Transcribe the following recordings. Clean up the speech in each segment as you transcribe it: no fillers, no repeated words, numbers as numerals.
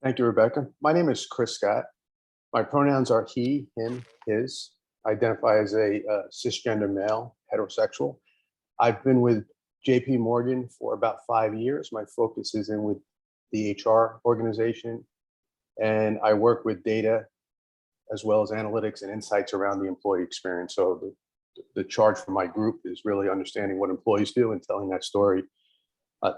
Thank you, Rebecca. My name is Chris Scott. My pronouns are he, him, his. I identify as a cisgender male, heterosexual. I've been with JP Morgan for about 5 years. My focus is in with the HR organization, and I work with data as well as analytics and insights around the employee experience. So the charge for my group is really understanding what employees do and telling that story.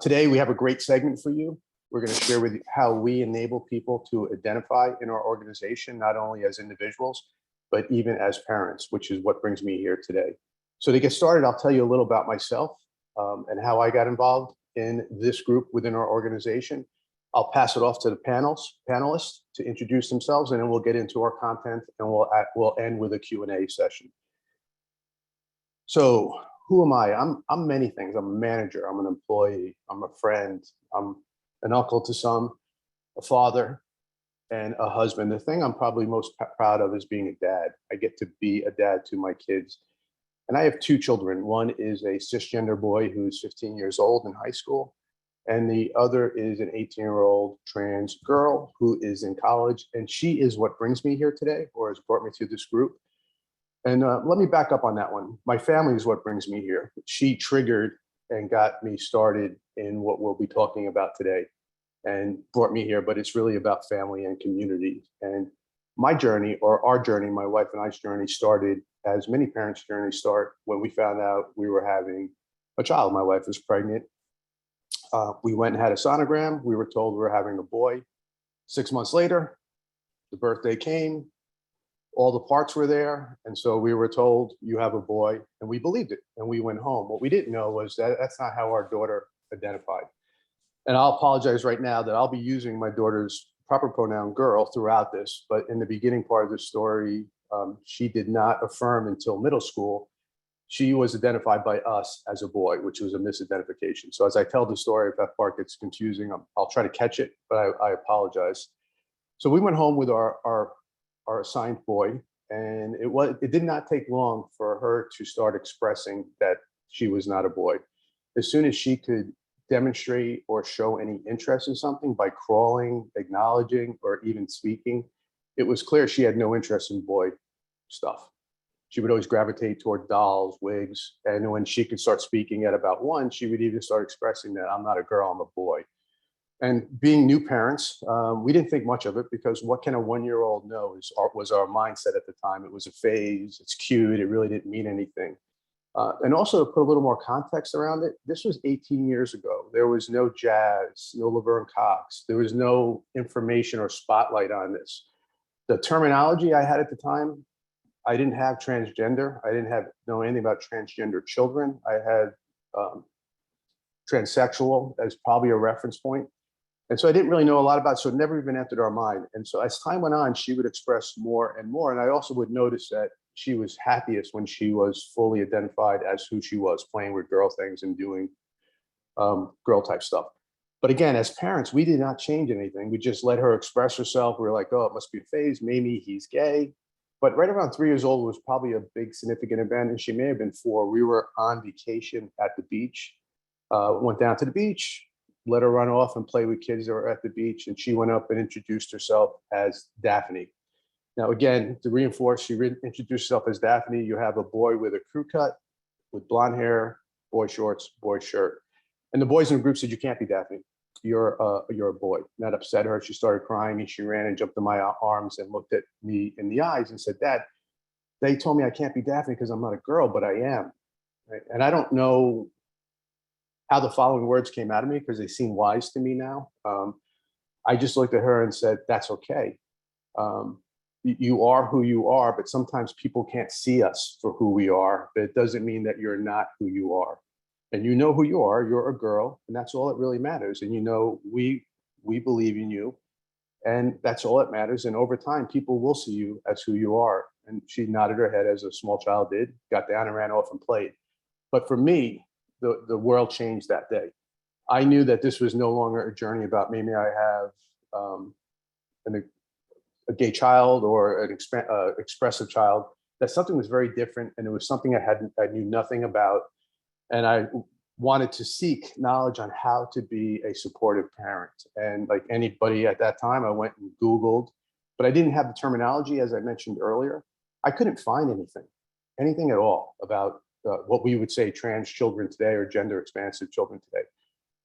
Today, we have a great segment for you. We're going to share with you how we enable people to identify in our organization, not only as individuals, but even as parents, which is what brings me here today. So to get started, I'll tell you a little about myself and how I got involved in this group within our organization. I'll pass it off to the panelists to introduce themselves, and then we'll get into our content, and we'll end with a Q&A session. So who am I? I'm many things. I'm a manager, I'm an employee, I'm a friend, I'm an uncle to some, a father, and a husband. The thing I'm probably most proud of is being a dad. I get to be a dad to my kids. And I have two children. One is a cisgender boy who's 15 years old in high school, and the other is an 18-year-old trans girl who is in college. And she is what brings me here today, or has brought me to this group. And let me back up on that one. My family is what brings me here. She triggered and got me started in what we'll be talking about today and brought me here, but it's really about family and community. And my journey, or our journey, my wife and I's journey, started as many parents' journeys start when we found out we were having a child. My wife was pregnant. We went and had a sonogram. We were told we were having a boy. 6 months later, the birthday came. All the parts were there. And so we were told, you have a boy, and we believed it. And we went home. What we didn't know was that that's not how our daughter identified. And I'll apologize right now that I'll be using my daughter's proper pronoun girl throughout this, but in the beginning part of the story, she did not affirm until middle school. She was identified by us as a boy, which was a misidentification. So as I tell the story, if that part gets confusing, I'll try to catch it, but I apologize. So we went home with our assigned boy, and it did not take long for her to start expressing that she was not a boy. As soon as she could demonstrate or show any interest in something by crawling, acknowledging, or even speaking, it was clear she had no interest in boy stuff. She would always gravitate toward dolls, wigs, and when she could start speaking at about 1, she would even start expressing that I'm not a girl, I'm a boy. And being new parents, we didn't think much of it because what can a 1-year-old know was our mindset at the time. It was a phase, it's cute, it really didn't mean anything. And also to put a little more context around it, this was 18 years ago. There was no jazz, no Laverne Cox. There was no information or spotlight on this. The terminology I had at the time, I didn't have transgender. I didn't know anything about transgender children. I had transsexual as probably a reference point. And so I didn't really know a lot about it, so it never even entered our mind. And so as time went on, she would express more and more. And I also would notice that she was happiest when she was fully identified as who she was, playing with girl things and doing girl type stuff. But again, as parents, we did not change anything. We just let her express herself. We were like, oh, it must be a phase. Maybe he's gay. But right around 3 years old was probably a big significant event. And she may have been 4. We were on vacation at the beach, went down to the beach, let her run off and play with kids that were at the beach. And she went up and introduced herself as Daphne. Now, again, to reinforce, she introduced herself as Daphne. You have a boy with a crew cut, with blonde hair, boy shorts, boy shirt. And the boys in the group said, you can't be Daphne. You're a boy. And that upset her. She started crying, and she ran and jumped in my arms and looked at me in the eyes and said, Dad, they told me I can't be Daphne because I'm not a girl, but I am. Right? And I don't know how the following words came out of me because they seem wise to me now. I just looked at her and said, that's okay. You are who you are, but sometimes people can't see us for who we are, but it doesn't mean that you're not who you are. And you know who you are, you're a girl, and that's all that really matters. And you know, we believe in you, and that's all that matters. And over time, people will see you as who you are. And she nodded her head as a small child did, got down and ran off and played. But for me, the world changed that day. I knew that this was no longer a journey about maybe I have a gay child or an expressive child. That something was very different, and it was something I knew nothing about. And I wanted to seek knowledge on how to be a supportive parent. And like anybody at that time, I went and Googled, but I didn't have the terminology, as I mentioned earlier. I couldn't find anything at all about what we would say trans children today or gender expansive children today.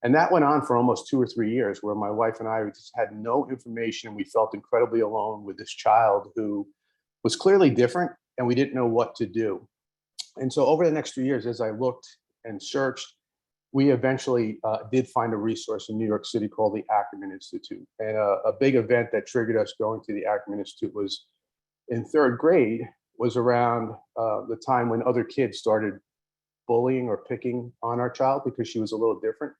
And that went on for almost 2 or 3 years, where my wife and I just had no information. We felt incredibly alone with this child who was clearly different, and we didn't know what to do. And so over the next 2 years, as I looked and searched, we eventually did find a resource in New York City called the Ackerman Institute. And a big event that triggered us going to the Ackerman Institute was in 3rd grade, was around the time when other kids started bullying or picking on our child because she was a little different.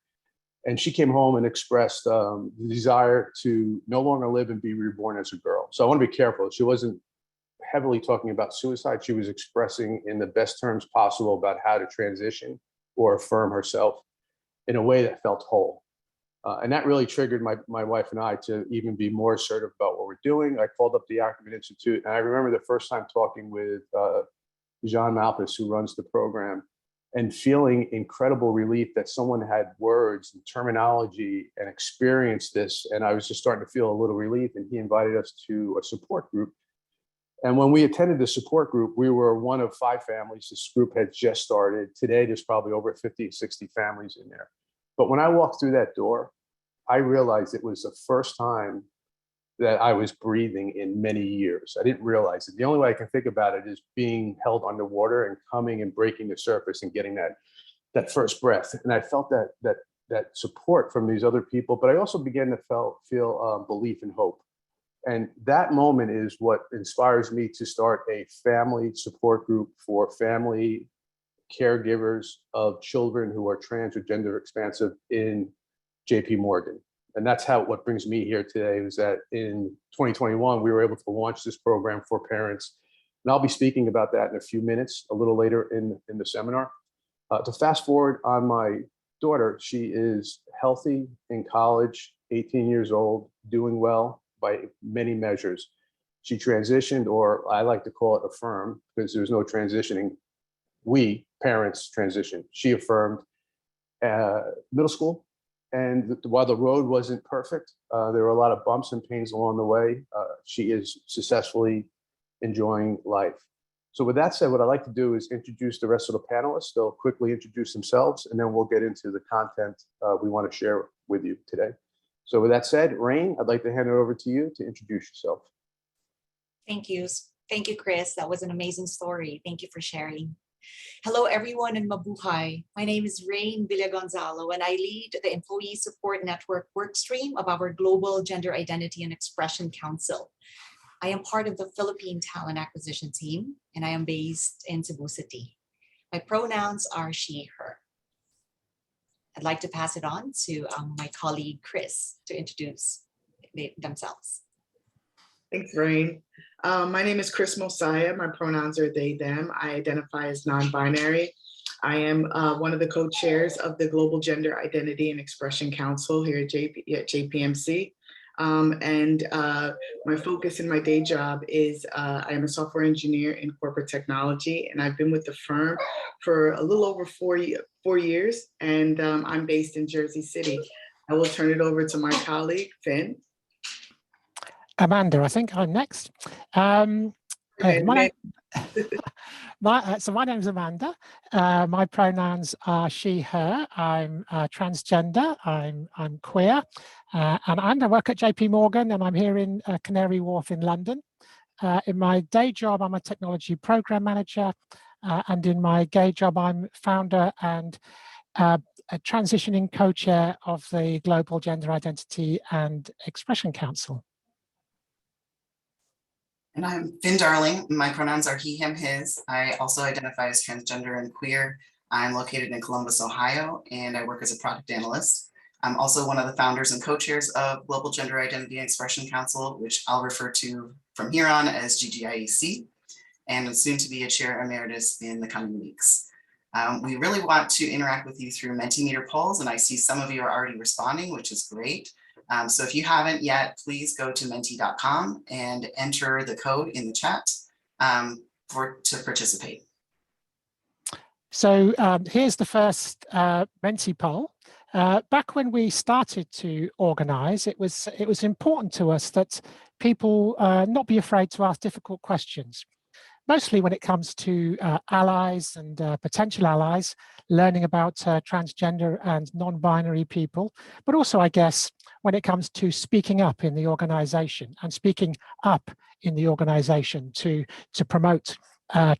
And she came home and expressed the desire to no longer live and be reborn as a girl. So I want to be careful. She wasn't heavily talking about suicide. She was expressing in the best terms possible about how to transition or affirm herself in a way that felt whole. And that really triggered my wife and I to even be more assertive about what we're doing. I called up the Ackerman Institute, and I remember the first time talking with Jean Malpas, who runs the program, and feeling incredible relief that someone had words and terminology and experienced this. And I was just starting to feel a little relief, and he invited us to a support group. And when we attended the support group, we were one of 5 families. This group had just started. Today, there's probably over 50, 60 families in there. But when I walked through that door, I realized it was the first time that I was breathing in many years. I didn't realize it. The only way I can think about it is being held underwater and coming and breaking the surface and getting that first breath. And I felt that support from these other people, but I also began to feel belief and hope. And that moment is what inspires me to start a family support group for family caregivers of children who are trans or gender expansive in JP Morgan. And that's what brings me here today, is that in 2021, we were able to launch this program for parents. And I'll be speaking about that in a few minutes, a little later in the seminar. To fast forward on my daughter, she is healthy, in college, 18 years old, doing well by many measures. She transitioned, or I like to call it affirmed, because there's no transitioning. We, parents, transitioned. She affirmed middle school. And while the road wasn't perfect, there were a lot of bumps and pains along the way. She is successfully enjoying life. So with that said, what I'd like to do is introduce the rest of the panelists. They'll quickly introduce themselves, and then we'll get into the content we want to share with you today. So with that said, Rain, I'd like to hand it over to you to introduce yourself. Thank you. Thank you, Chris. That was an amazing story. Thank you for sharing. Hello, everyone, and mabuhay. My name is Rain Villagonzalo, and I lead the Employee Support Network workstream of our Global Gender Identity and Expression Council. I am part of the Philippine Talent Acquisition team, and I am based in Cebu City. My pronouns are she, her. I'd like to pass it on to my colleague, Chris, to introduce themselves. Thanks, Rain. My name is Chris Mosiah. My pronouns are they, them. I identify as non-binary. I am one of the co-chairs of the Global Gender Identity and Expression Council here at JPMC. My focus in my day job is I am a software engineer in corporate technology, and I've been with the firm for a little over 4 years, and I'm based in Jersey City. I will turn it over to my colleague, Finn. Amanda, I think I'm next. My name is Amanda. My pronouns are she, her. I'm transgender. I'm queer, and I work at JP Morgan, and I'm here in Canary Wharf in London. In my day job, I'm a technology program manager, and in my gay job, I'm founder and a transitioning co-chair of the Global Gender Identity and Expression Council. And I'm Finn Darling. My pronouns are he, him, his. I also identify as transgender and queer. I'm located in Columbus, Ohio, and I work as a product analyst. I'm also one of the founders and co-chairs of Global Gender Identity and Expression Council, which I'll refer to from here on as GGIEC, and I'm soon to be a chair emeritus in the coming weeks. We really want to interact with you through Mentimeter polls, and I see some of you are already responding, which is great. So if you haven't yet, please go to menti.com and enter the code in the chat to participate. So here's the first Menti poll. Back when we started to organise, it was important to us that people not be afraid to ask difficult questions, mostly when it comes to allies and potential allies, learning about transgender and non-binary people, but also, I guess, when it comes to speaking up in the organisation and speaking up in the organisation to promote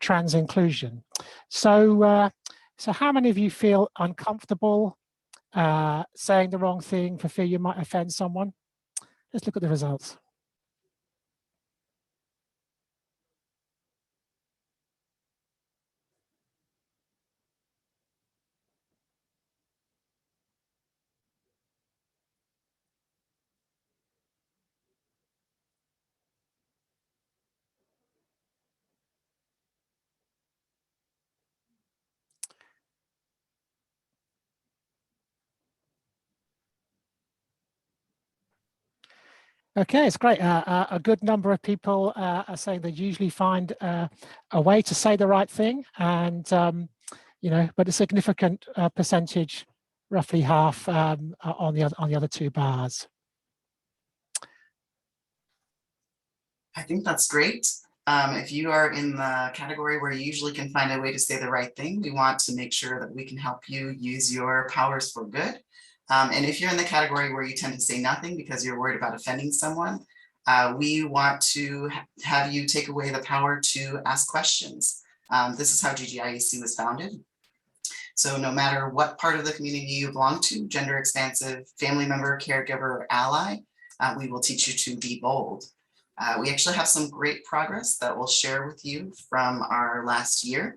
trans inclusion. So, so how many of you feel uncomfortable saying the wrong thing for fear you might offend someone? Let's look at the results. Okay, it's great. A good number of people are saying they usually find a way to say the right thing, and you know, but a significant percentage, roughly half, on the other two bars. I think that's great. If you are in the category where you usually can find a way to say the right thing, we want to make sure that we can help you use your powers for good. And if you're in the category where you tend to say nothing because you're worried about offending someone, we want to have you take away the power to ask questions. This is how GGIEC was founded. So no matter what part of the community you belong to, gender expansive, family member, caregiver, or ally, we will teach you to be bold. We actually have some great progress that we'll share with you from our last year.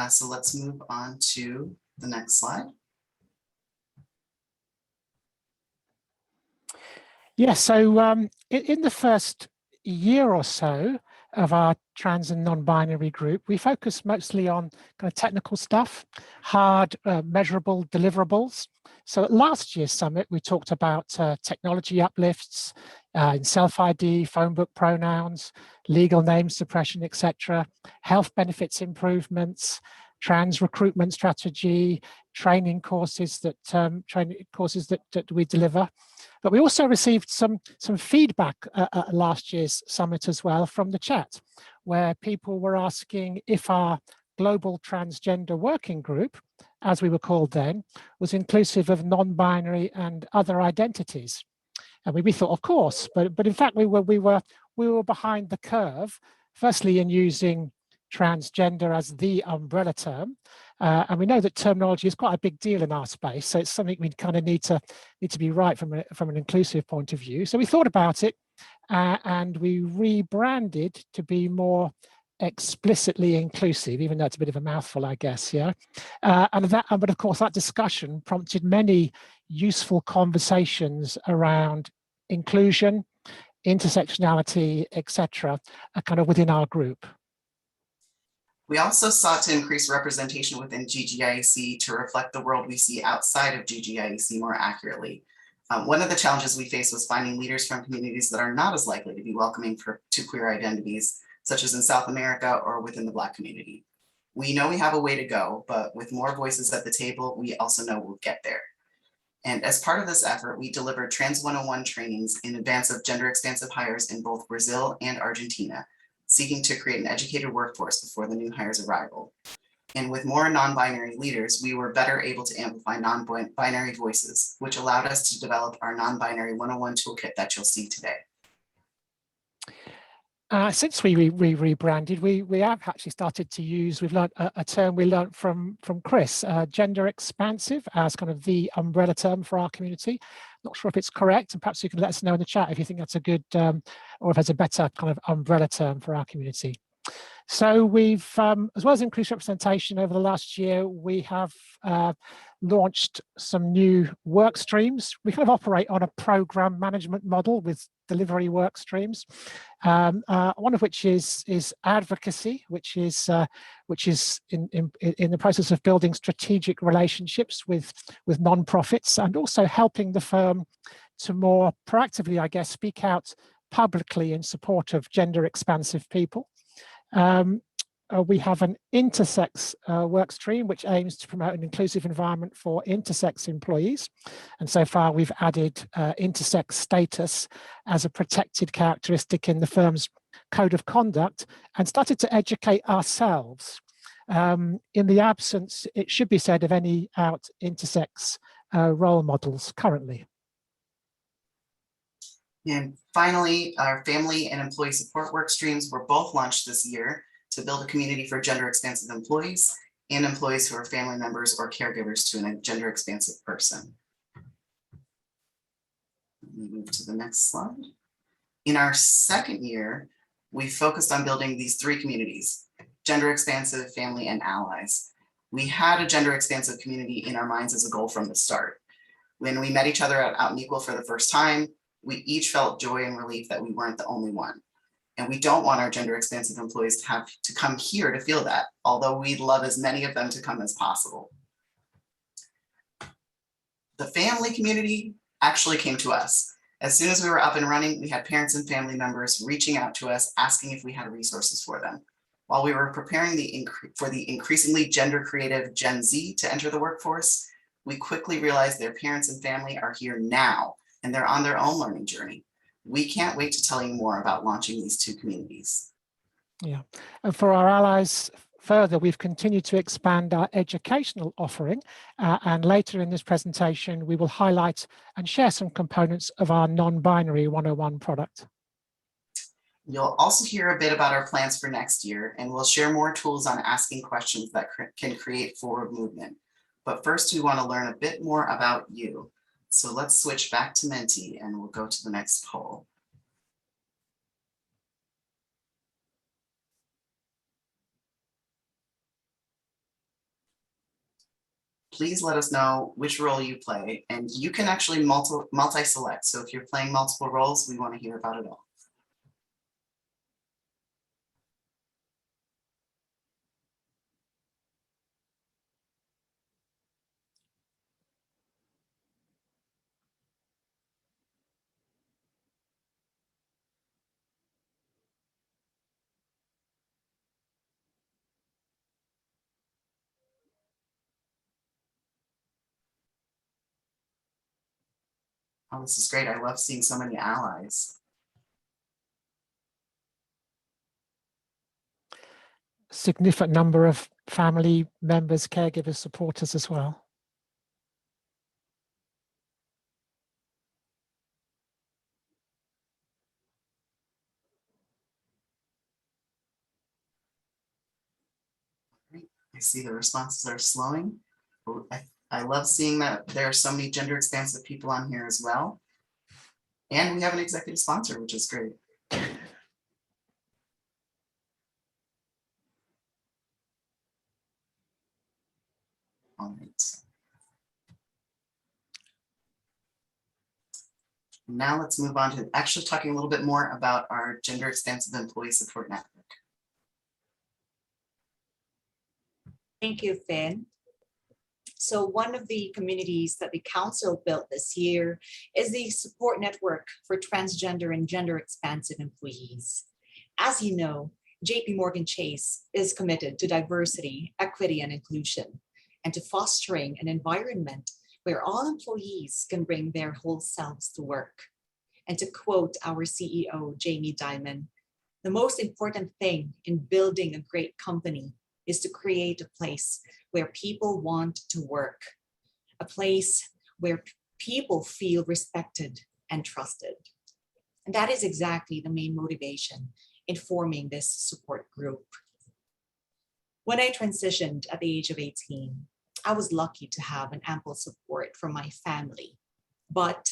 So let's move on to the next slide. Yeah, so in the first year or so of our trans and non-binary group, we focus mostly on kind of technical stuff, hard, measurable deliverables. So at last year's summit, we talked about technology uplifts in self-ID, phone book pronouns, legal name suppression, etc., health benefits improvements, trans recruitment strategy, training courses that we deliver. But we also received some feedback at last year's summit as well from the chat, where people were asking if our Global Transgender Working Group, as we were called then, was inclusive of non-binary and other identities. And we thought, of course, but in fact we were behind the curve, firstly in using transgender as the umbrella term, and we know that terminology is quite a big deal in our space, so it's something we kind of need to be right from an inclusive point of view. So we thought about it, and we rebranded to be more explicitly inclusive, even though it's a bit of a mouthful, I guess. Yeah, but of course that discussion prompted many useful conversations around inclusion, intersectionality, etc., kind of within our group. We also sought to increase representation within GGIEC to reflect the world we see outside of GGIEC more accurately. One of the challenges we faced was finding leaders from communities that are not as likely to be welcoming to queer identities, such as in South America or within the Black community. We know we have a way to go, but with more voices at the table, we also know we'll get there. And as part of this effort, we delivered Trans 101 trainings in advance of gender expansive hires in both Brazil and Argentina, seeking to create an educated workforce before the new hires' arrival. And with more non-binary leaders, we were better able to amplify non-binary voices, which allowed us to develop our non-binary 101 toolkit that you'll see today. Since we rebranded, we have actually started to use, we've learned a term we learned from Chris, gender expansive, as kind of the umbrella term for our community. Not sure if it's correct, and perhaps you can let us know in the chat if you think that's a good, or if it's a better kind of umbrella term for our community. So we've, as well as increased representation over the last year, we have launched some new work streams. We kind of operate on a program management model with delivery work streams, one of which is advocacy, which is in the process of building strategic relationships with non-profits, and also helping the firm to more proactively, I guess, speak out publicly in support of gender expansive people. we have an intersex work stream, which aims to promote an inclusive environment for intersex employees. And so far, we've added intersex status as a protected characteristic in the firm's code of conduct and started to educate ourselves. In the absence, it should be said, of any out intersex role models currently. And finally, our family and employee support work streams were both launched this year to build a community for gender expansive employees and employees who are family members or caregivers to a gender expansive person. Let me move to the next slide. In our second year, we focused on building these three communities: gender expansive, family, and allies. We had a gender expansive community in our minds as a goal from the start. When we met each other at Out and Equal for the first time, we each felt joy and relief that we weren't the only one. And we don't want our gender expansive employees to have to come here to feel that, although we'd love as many of them to come as possible. The family community actually came to us. As soon as we were up and running, we had parents and family members reaching out to us, asking if we had resources for them. While we were preparing for the increasingly gender creative Gen Z to enter the workforce, we quickly realized their parents and family are here now, and they're on their own learning journey. We can't wait to tell you more about launching these two communities. Yeah, and for our allies further, we've continued to expand our educational offering, and later in this presentation, we will highlight and share some components of our non-binary 101 product. You'll also hear a bit about our plans for next year, and we'll share more tools on asking questions that can create forward movement. But first, we want to learn a bit more about you. So let's switch back to Menti and we'll go to the next poll. Please let us know which role you play, and you can actually multi-select. So if you're playing multiple roles, we want to hear about it all. Oh, this is great. I love seeing so many allies. Significant number of family members, caregivers, supporters as well. Great. I see the responses are slowing. I love seeing that there are so many gender expansive people on here as well. And we have an executive sponsor, which is great. All right. Now let's move on to actually talking a little bit more about our gender expansive employee support network. Thank you, Finn. So one of the communities that the council built this year is the support network for transgender and gender expansive employees. As you know, JP Morgan Chase is committed to diversity, equity, and inclusion, and to fostering an environment where all employees can bring their whole selves to work. And to quote our CEO, Jamie Dimon, the most important thing in building a great company is to create a place where people want to work, a place where people feel respected and trusted. And that is exactly the main motivation in forming this support group. When I transitioned at the age of 18, I was lucky to have an ample support from my family, but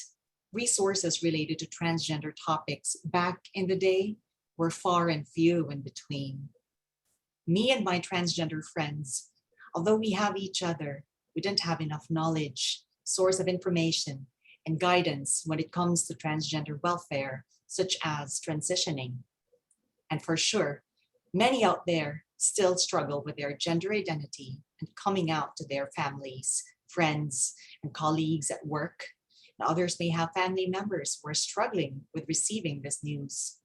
resources related to transgender topics back in the day were far and few in between. Me and my transgender friends, although we have each other, we didn't have enough knowledge, source of information, and guidance when it comes to transgender welfare, such as transitioning. And for sure, many out there still struggle with their gender identity and coming out to their families, friends, and colleagues at work. And others may have family members who are struggling with receiving this news.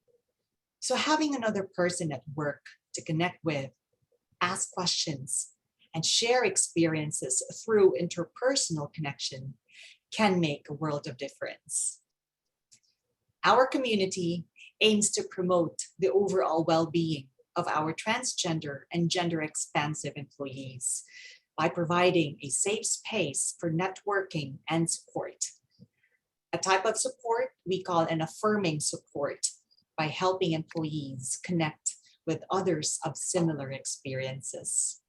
So having another person at work to connect with, ask questions, and share experiences through interpersonal connection can make a world of difference. Our community aims to promote the overall well-being of our transgender and gender expansive employees by providing a safe space for networking and support. A type of support we call an affirming support by helping employees connect with others of similar experiences.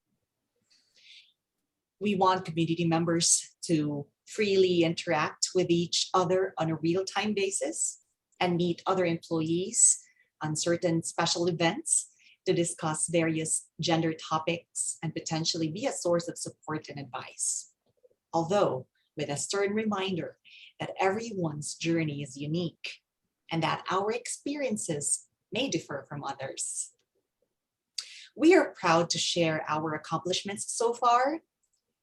We want community members to freely interact with each other on a real-time basis and meet other employees on certain special events to discuss various gender topics and potentially be a source of support and advice. Although with a stern reminder that everyone's journey is unique and that our experiences may differ from others. We are proud to share our accomplishments so far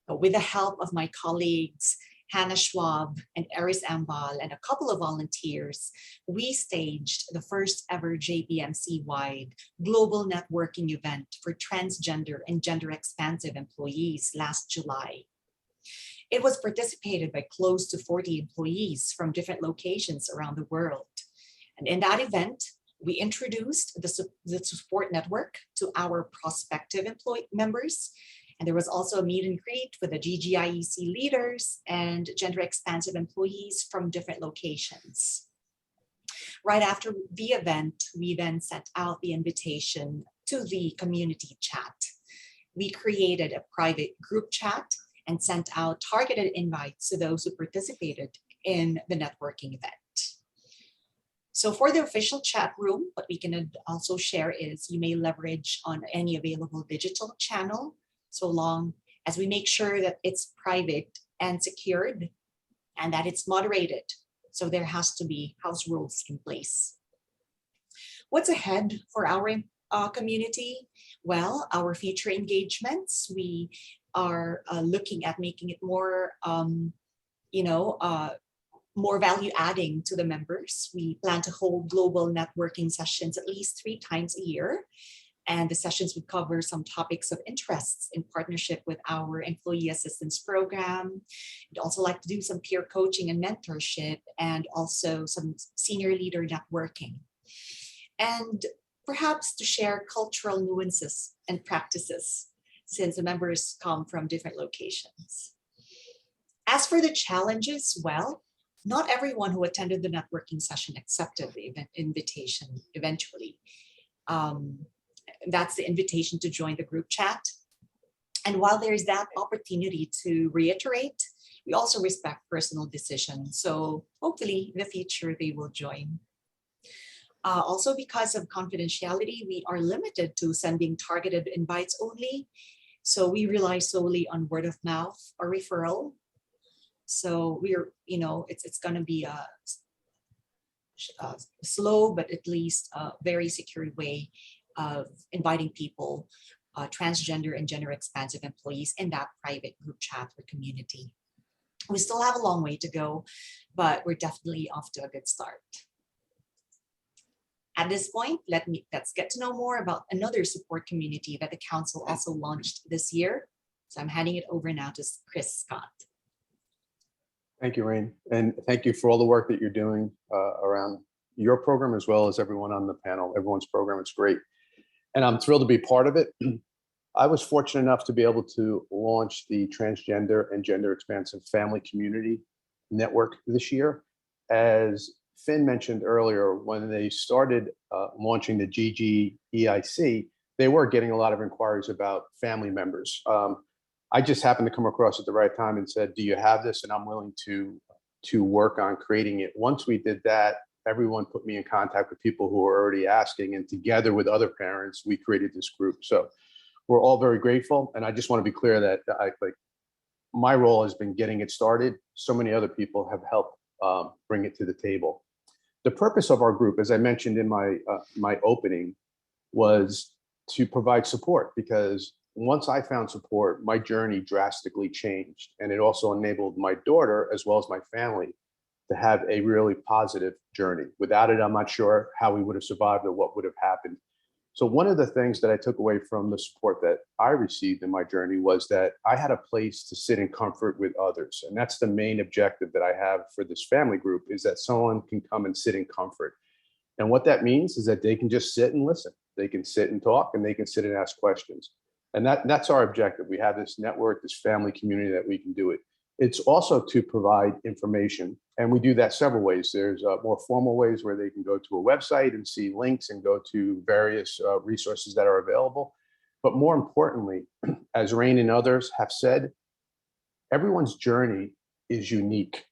with the help of my colleagues, Hannah Schwab and Eris Ambal, and a couple of volunteers. We staged the first ever JPMC-wide global networking event for transgender and gender expansive employees last July. It was participated by close to 40 employees from different locations around the world. And in that event, we introduced the support network to our prospective employee members. And there was also a meet and greet with the GGIEC leaders and gender expansive employees from different locations. Right after the event, we then sent out the invitation to the community chat. We created a private group chat and sent out targeted invites to those who participated in the networking event. So for the official chat room, what we can also share is you may leverage on any available digital channel, so long as we make sure that it's private and secured and that it's moderated. So there has to be house rules in place. What's ahead for our community? Well, our future engagements, we are looking at making it more, more value adding to the members. We plan to hold global networking sessions at least 3 times a year. And the sessions would cover some topics of interests in partnership with our employee assistance program. We'd also like to do some peer coaching and mentorship, and also some senior leader networking. And perhaps to share cultural nuances and practices, since the members come from different locations. As for the challenges, well, not everyone who attended the networking session accepted the invitation eventually. That's the invitation to join the group chat. And while there's that opportunity to reiterate, we also respect personal decisions. So hopefully in the future they will join. Also, because of confidentiality, we are limited to sending targeted invites only. So we rely solely on word of mouth or referral. So we're, it's going to be a slow, but at least a very secure way of inviting people, transgender and gender expansive employees in that private group chat or community. We still have a long way to go, but we're definitely off to a good start. At this point, let's get to know more about another support community that the council also launched this year. So I'm handing it over now to Chris Scott. Thank you, Rain. And thank you for all the work that you're doing around your program, as well as everyone on the panel. Everyone's program, it's great. And I'm thrilled to be part of it. I was fortunate enough to be able to launch the Transgender and Gender Expansive Family Community Network this year. As Finn mentioned earlier, when they started launching the GGIEC, they were getting a lot of inquiries about family members. I just happened to come across at the right time and said, do you have this? And I'm willing to work on creating it. Once we did that, everyone put me in contact with people who were already asking, and together with other parents, we created this group. So we're all very grateful. And I just want to be clear that my role has been getting it started. So many other people have helped bring it to the table. The purpose of our group, as I mentioned in my opening, was to provide support, because once I found support, my journey drastically changed. And it also enabled my daughter, as well as my family, to have a really positive journey. Without it, I'm not sure how we would have survived or what would have happened. So one of the things that I took away from the support that I received in my journey was that I had a place to sit in comfort with others. And that's the main objective that I have for this family group, is that someone can come and sit in comfort. And what that means is that they can just sit and listen. They can sit and talk, and they can sit and ask questions. And that's our objective. We have this network, this family community that we can do it. It's also to provide information. And we do that several ways. There's more formal ways where they can go to a website and see links and go to various resources that are available. But more importantly, as Rain and others have said, everyone's journey is unique.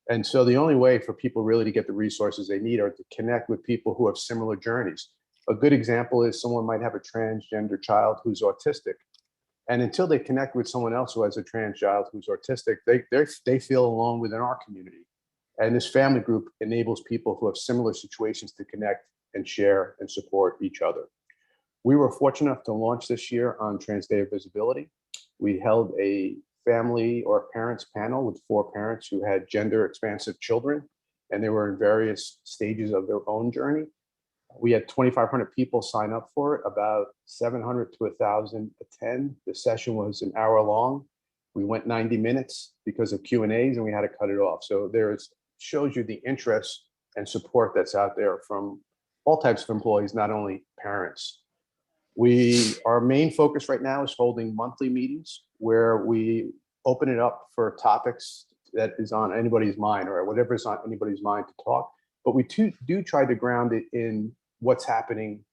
And so the only way for people really to get the resources they need are to connect with people who have similar journeys. A good example is someone might have a transgender child who's autistic. And until they connect with someone else who has a trans child who's autistic, they feel alone within our community. And this family group enables people who have similar situations to connect and share and support each other. We were fortunate enough to launch this year on Trans Day of Visibility. We held a family or parents panel with 4 parents who had gender expansive children, and they were in various stages of their own journey. We had 2,500 people sign up for it, about 700 to 1,000 attend. The session was an hour long. We went 90 minutes because of Q&As, and we had to cut it off. So shows you the interest and support that's out there from all types of employees, not only parents. Our main focus right now is holding monthly meetings where we open it up for topics that is on anybody's mind, or whatever is on anybody's mind to talk. But we do try to ground it in what's happening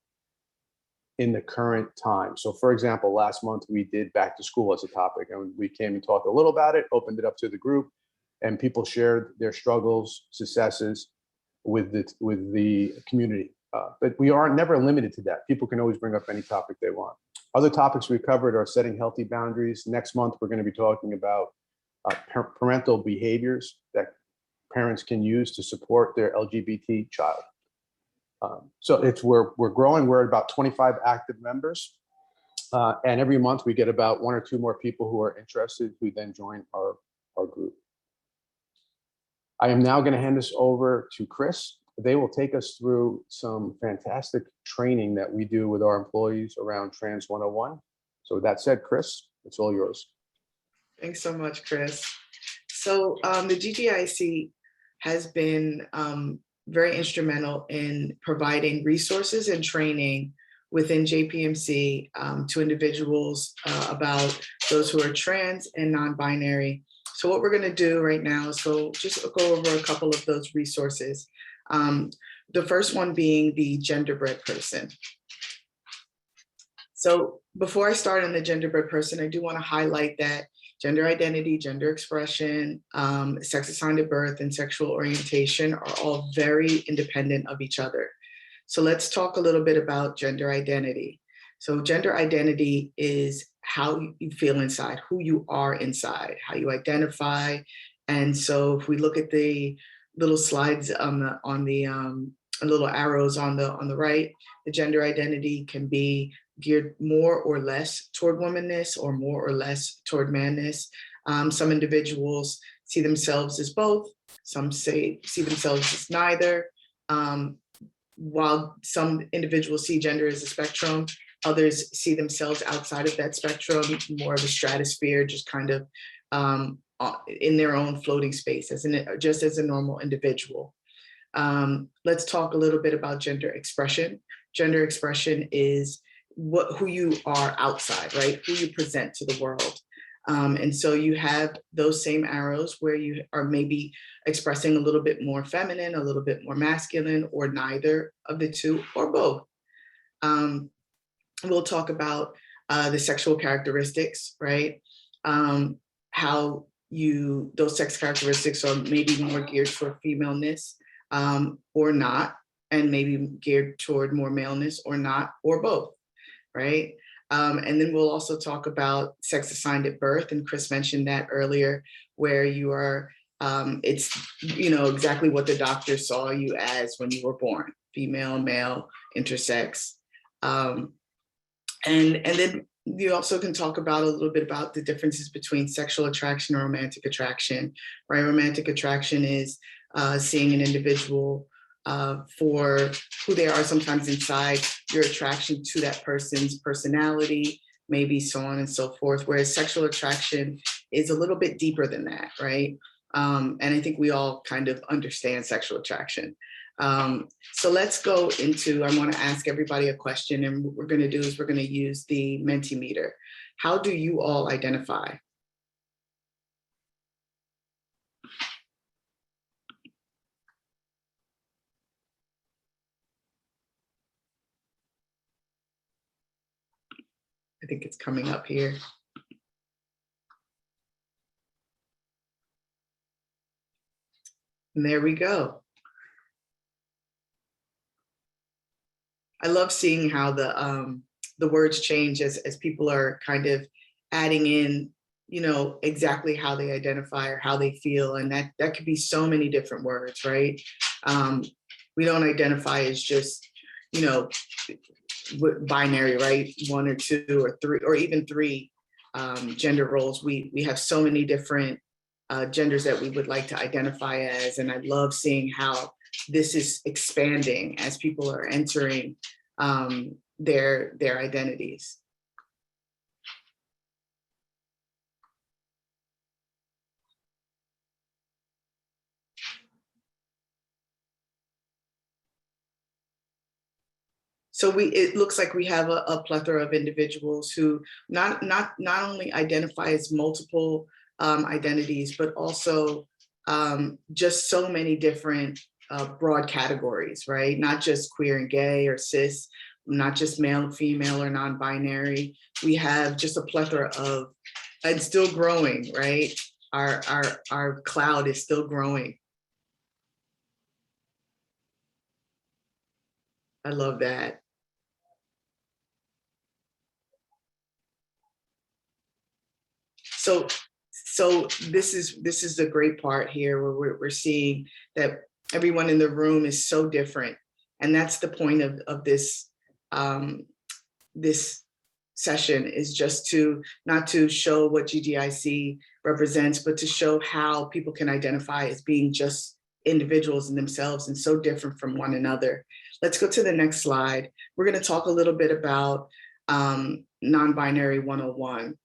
in the current time. So for example, last month we did back to school as a topic, and we came and talked a little about it, opened it up to the group, and people shared their struggles, successes with the community. But we are never limited to that. People can always bring up any topic they want. Other topics we covered are setting healthy boundaries. Next month, we're going to be talking about parental behaviors that parents can use to support their LGBT child. So we're growing. We're at about 25 active members. And every month we get about 1 or 2 more people who are interested who then join our group. I am now going to hand this over to Chris. They will take us through some fantastic training that we do with our employees around Trans 101. So with that said, Chris, it's all yours. Thanks so much, Chris. So the GGIEC has been very instrumental in providing resources and training within JPMC to individuals about those who are trans and non-binary. So what we're going to do right now is just go over a couple of those resources. The first one being the genderbread person. So before I start on the genderbread person, I do want to highlight that gender identity, gender expression, sex assigned at birth, and sexual orientation are all very independent of each other. So let's talk a little bit about gender identity. So gender identity is how you feel inside, who you are inside, how you identify. And so if we look at the little slides on the little arrows on the right, the gender identity can be geared more or less toward womanness or more or less toward manness. Some individuals see themselves as both. Some see themselves as neither. While some individuals see gender as a spectrum, others see themselves outside of that spectrum, more of a stratosphere, just kind of in their own floating space, just as a normal individual. Let's talk a little bit about gender expression. Gender expression is who you are outside, right? Who you present to the world. And so you have those same arrows where you are maybe expressing a little bit more feminine, a little bit more masculine, or neither of the two, or both. We'll talk about the sexual characteristics, right? How those sex characteristics are maybe more geared toward femaleness or not, and maybe geared toward more maleness or not, or both, right? And then we'll also talk about sex assigned at birth, and Chris mentioned that earlier, where you are, it's exactly what the doctor saw you as when you were born, female, male, intersex. And then you also can talk about a little bit about the differences between sexual attraction and romantic attraction, right? Romantic attraction is seeing an individual for who they are sometimes inside, your attraction to that person's personality, maybe so on and so forth, whereas sexual attraction is a little bit deeper than that, right? And I think we all kind of understand sexual attraction. So let's go into, I want to ask everybody a question, and what we're going to do is we're going to use the Mentimeter. How do you all identify? I think it's coming up here. And there we go. I love seeing how the words change as people are kind of adding in, you know, exactly how they identify or how they feel. And that could be so many different words, right? We don't identify as just, you know, binary, right? One or two or three, or even three gender roles. We have so many different genders that we would like to identify as. And I love seeing how this is expanding as people are entering their identities. So it looks like we have a plethora of individuals who not only identify as multiple identities, but also just so many different broad categories, right? Not just queer and gay or cis, not just male and female or non-binary. We have just a plethora of, and still growing, right? Our cloud is still growing. I love that. So this is the great part here, where we're seeing that everyone in the room is so different, and that's the point of this this session, is just to not to show what GGIEC represents, but to show how people can identify as being just individuals in themselves and so different from one another. Let's go to the next slide. We're going to talk a little bit about non-binary 101.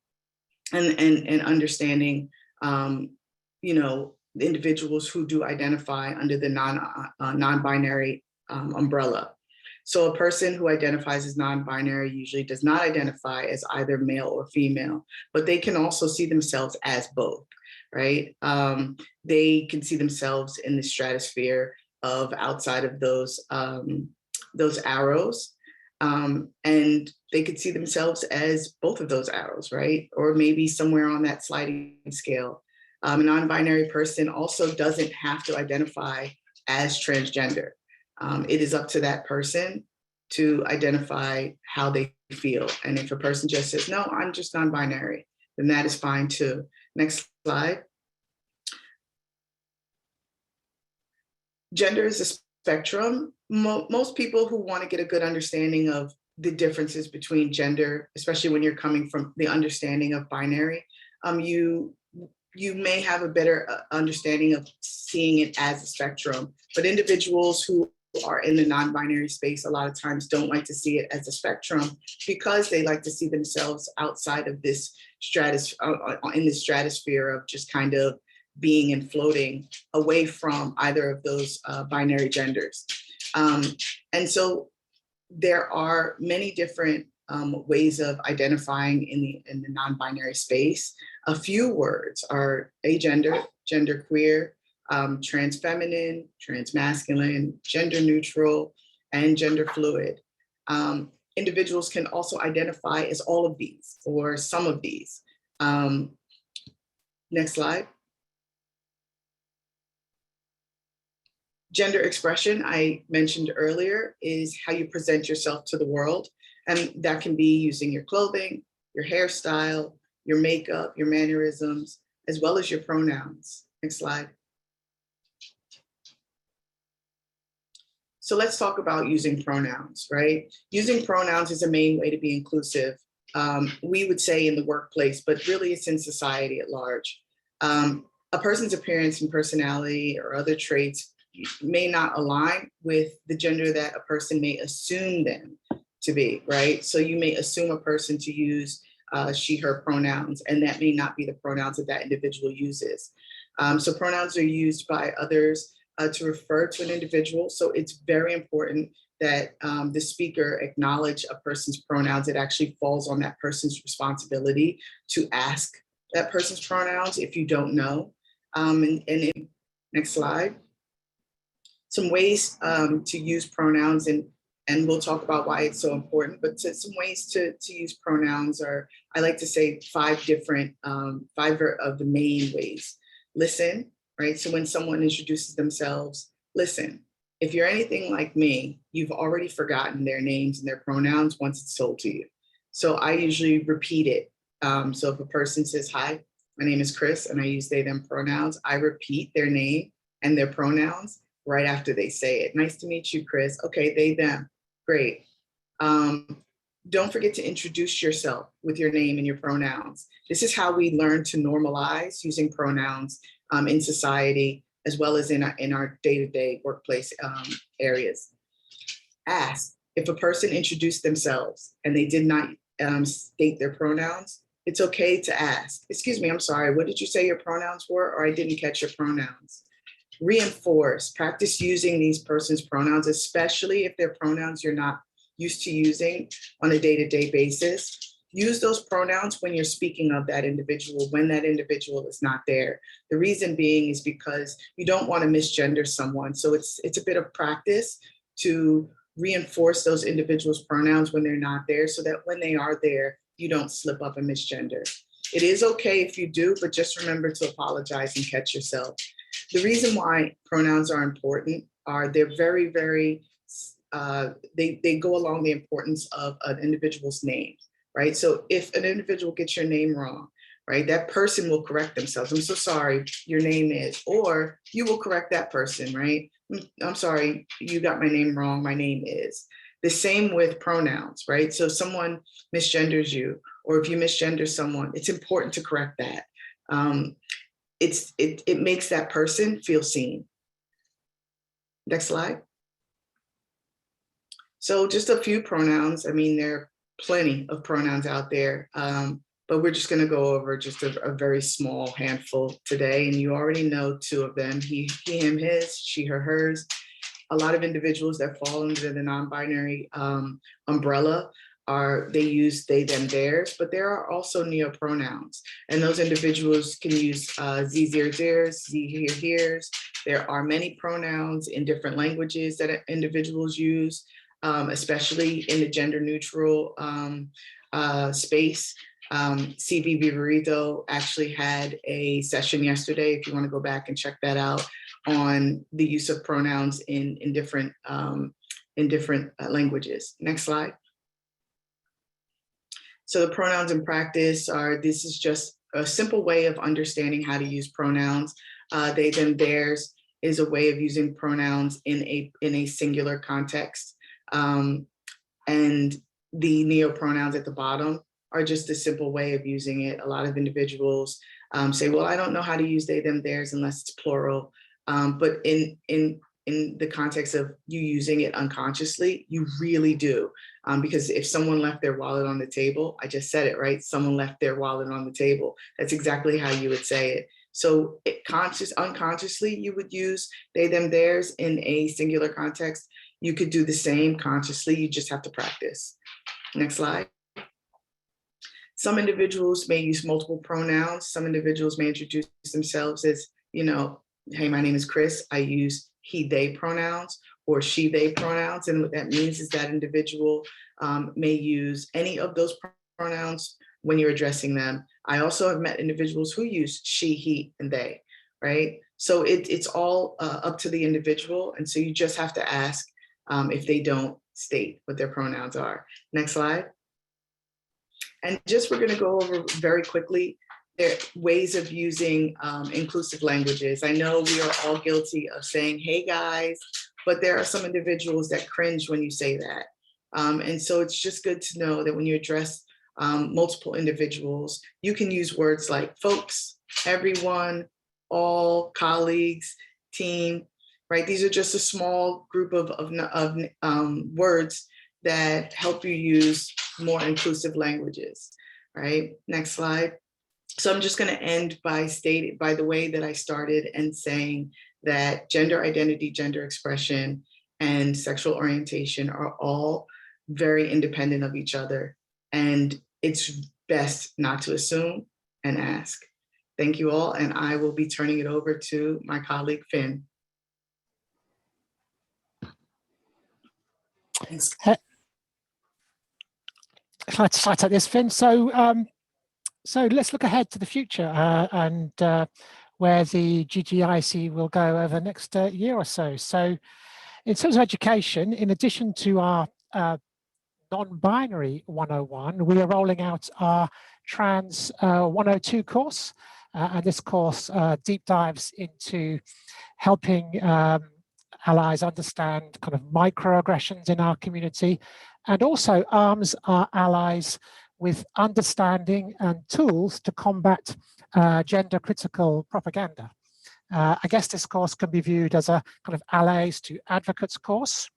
And understanding, you know, the individuals who do identify under the non-binary umbrella. So a person who identifies as non-binary usually does not identify as either male or female, but they can also see themselves as both, right? They can see themselves in the stratosphere of outside of those arrows. And they could see themselves as both of those arrows, right? Or maybe somewhere on that sliding scale. A non-binary person also doesn't have to identify as transgender. It is up to that person to identify how they feel. And if a person just says, no, I'm just non-binary, then that is fine too. Next slide. Gender is a spectrum. Most people who want to get a good understanding of the differences between gender, especially when you're coming from the understanding of binary, you may have a better understanding of seeing it as a spectrum. But individuals who are in the non-binary space a lot of times don't like to see it as a spectrum, because they like to see themselves outside of this in the stratosphere of just kind of being and floating away from either of those binary genders. And so there are many different ways of identifying in the non-binary space. A few words are agender, genderqueer, transfeminine, transmasculine, gender neutral, and gender fluid. Individuals can also identify as all of these or some of these. Next slide. Gender expression, I mentioned earlier, is how you present yourself to the world. And that can be using your clothing, your hairstyle, your makeup, your mannerisms, as well as your pronouns. Next slide. So let's talk about using pronouns, right? Using pronouns is a main way to be inclusive. We would say in the workplace, but really it's in society at large. A person's appearance and personality or other traits may not align with the gender that a person may assume them to be, right? So you may assume a person to use she, her pronouns, and that may not be the pronouns that that individual uses. So pronouns are used by others to refer to an individual. So it's very important that the speaker acknowledge a person's pronouns. It actually falls on that person's responsibility to ask that person's pronouns if you don't know. Next slide. Some ways to use pronouns, and we'll talk about why it's so important, but some ways to use pronouns are, I like to say, five of the main ways. Listen, right? So when someone introduces themselves, listen. If you're anything like me, you've already forgotten their names and their pronouns once it's told to you. So I usually repeat it. So if a person says, hi, my name is Chris, and I use they, them pronouns, I repeat their name and their pronouns right after they say it. Nice to meet you, Chris. Okay, they, them, great. Don't forget to introduce yourself with your name and your pronouns. This is how we learn to normalize using pronouns in society, as well as in our day-to-day workplace areas. Ask if a person introduced themselves and they did not state their pronouns. It's okay to ask, excuse me, I'm sorry, what did you say your pronouns were? Or I didn't catch your pronouns. Reinforce, practice using these person's pronouns, especially if they're pronouns you're not used to using on a day-to-day basis. Use those pronouns when you're speaking of that individual, when that individual is not there. The reason being is because you don't want to misgender someone. So it's a bit of practice to reinforce those individuals' pronouns when they're not there, so that when they are there, you don't slip up and misgender. It is okay if you do, but just remember to apologize and catch yourself. The reason why pronouns are important are they're very, very, they go along the importance of an individual's name, right? So if an individual gets your name wrong, right, that person will correct themselves. I'm so sorry, your name is, or you will correct that person, right? I'm sorry, you got my name wrong, my name is. The same with pronouns, right? So if someone misgenders you, or if you misgender someone, it's important to correct that. It makes that person feel seen. Next slide. So just a few pronouns. I mean, there are plenty of pronouns out there, but we're just going to go over just a very small handful today. And you already know two of them: he, him, his, she, her, hers. A lot of individuals that fall under the non-binary umbrella they use they, them, theirs, but there are also neopronouns, and those individuals can use ze, theirs, ze, here, hers. There are many pronouns in different languages that individuals use, especially in the gender neutral space. CB Viverito actually had a session yesterday, if you want to go back and check that out, on the use of pronouns in different languages. Next slide. So the pronouns in practice this is just a simple way of understanding how to use pronouns. They, them, theirs is a way of using pronouns in a singular context. And the neopronouns at the bottom are just a simple way of using it. A lot of individuals say, well, I don't know how to use they, them, theirs unless it's plural. But in the context of you using it unconsciously, you really do. Because if someone left their wallet on the table, I just said it, right? Someone left their wallet on the table. That's exactly how you would say it. So unconsciously, you would use they, them, theirs in a singular context. You could do the same consciously, you just have to practice. Next slide. Some individuals may use multiple pronouns. Some individuals may introduce themselves as, hey, my name is Chris. I use he, they pronouns, or she, they pronouns. And what that means is that individual may use any of those pronouns when you're addressing them. I also have met individuals who use she, he, and they, right? So it's all up to the individual. And so you just have to ask if they don't state what their pronouns are. Next slide. And just we're going to go over very quickly there are ways of using inclusive languages. I know we are all guilty of saying, hey guys, but there are some individuals that cringe when you say that. And so it's just good to know that when you address multiple individuals, you can use words like folks, everyone, all, colleagues, team, right? These are just a small group of words that help you use more inclusive languages, right? Next slide. So I'm just going to end by the way that I started and saying that gender identity, gender expression, and sexual orientation are all very independent of each other. And it's best not to assume and ask. Thank you all. And I will be turning it over to my colleague, Finn. Thanks. Let's take this, Finn. So let's look ahead to the future and where the GGIEC will go over the next year or so. So in terms of education, in addition to our non-binary 101, we are rolling out our trans 102 course. And this course deep dives into helping allies understand kind of microaggressions in our community, and also arms our allies with understanding and tools to combat gender critical propaganda. I guess this course can be viewed as a kind of allies to advocates course.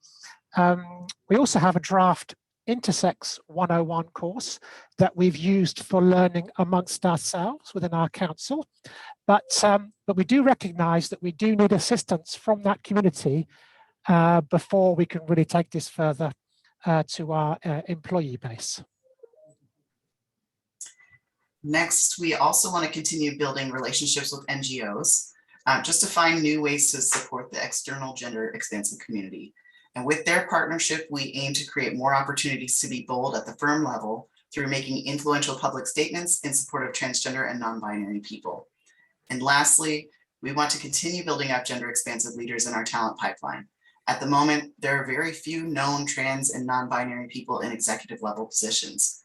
We also have a draft Intersex 101 course that we've used for learning amongst ourselves within our council. But we do recognize that we do need assistance from that community before we can really take this further to our employee base. Next, we also want to continue building relationships with NGOs just to find new ways to support the external gender expansive community. And with their partnership, we aim to create more opportunities to be bold at the firm level through making influential public statements in support of transgender and non-binary people. And lastly, we want to continue building up gender expansive leaders in our talent pipeline. At the moment, there are very few known trans and non-binary people in executive level positions.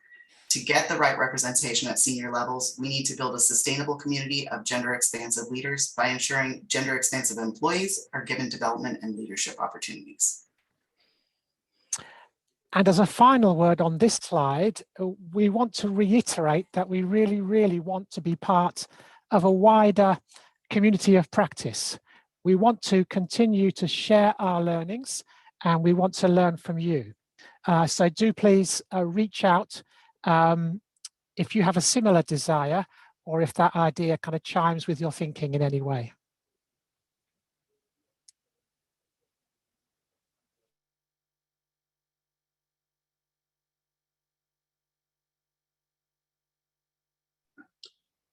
To get the right representation at senior levels, we need to build a sustainable community of gender expansive leaders by ensuring gender expansive employees are given development and leadership opportunities. And as a final word on this slide, we want to reiterate that we really, really want to be part of a wider community of practice. We want to continue to share our learnings, and we want to learn from you. So do please reach out if you have a similar desire, or if that idea kind of chimes with your thinking in any way.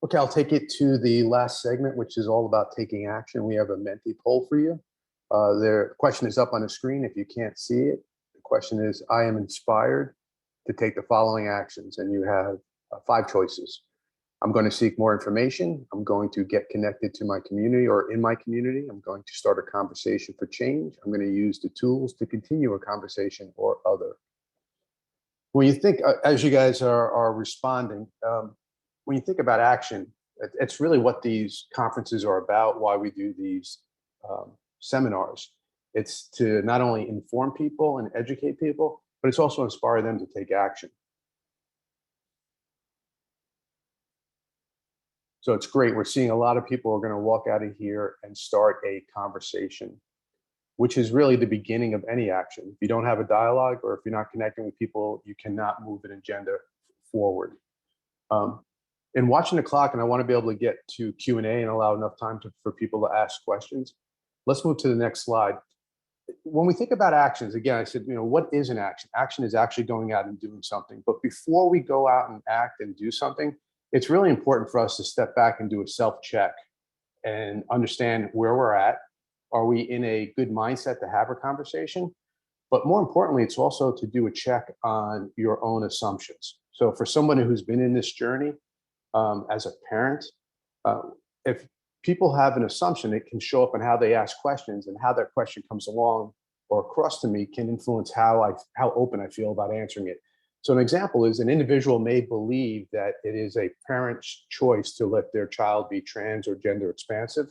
Okay, I'll take it to the last segment, which is all about taking action. We have a Menti poll for you. The question is up on the screen if you can't see it. The question is, I am inspired to take the following actions, and you have 5 choices. I'm going to seek more information. I'm going to get connected to my community or in my community. I'm going to start a conversation for change. I'm going to use the tools to continue a conversation, or other. When you think, as you guys are responding, when you think about action, it's really what these conferences are about, why we do these seminars. It's to not only inform people and educate people, but it's also inspire them to take action. So it's great. We're seeing a lot of people are going to walk out of here and start a conversation, which is really the beginning of any action. If you don't have a dialogue, or if you're not connecting with people, you cannot move an agenda forward. In watching the clock, and I want to be able to get to Q&A and allow enough time for people to ask questions. Let's move to the next slide. When we think about actions, again, I said, what is an action? Action is actually going out and doing something. But before we go out and act and do something, it's really important for us to step back and do a self-check and understand where we're at. Are we in a good mindset to have a conversation? But more importantly, it's also to do a check on your own assumptions. So for somebody who's been in this journey, as a parent, if people have an assumption, it can show up in how they ask questions, and how that question comes along or across to me can influence how open I feel about answering it. So an example is, an individual may believe that it is a parent's choice to let their child be trans or gender expansive.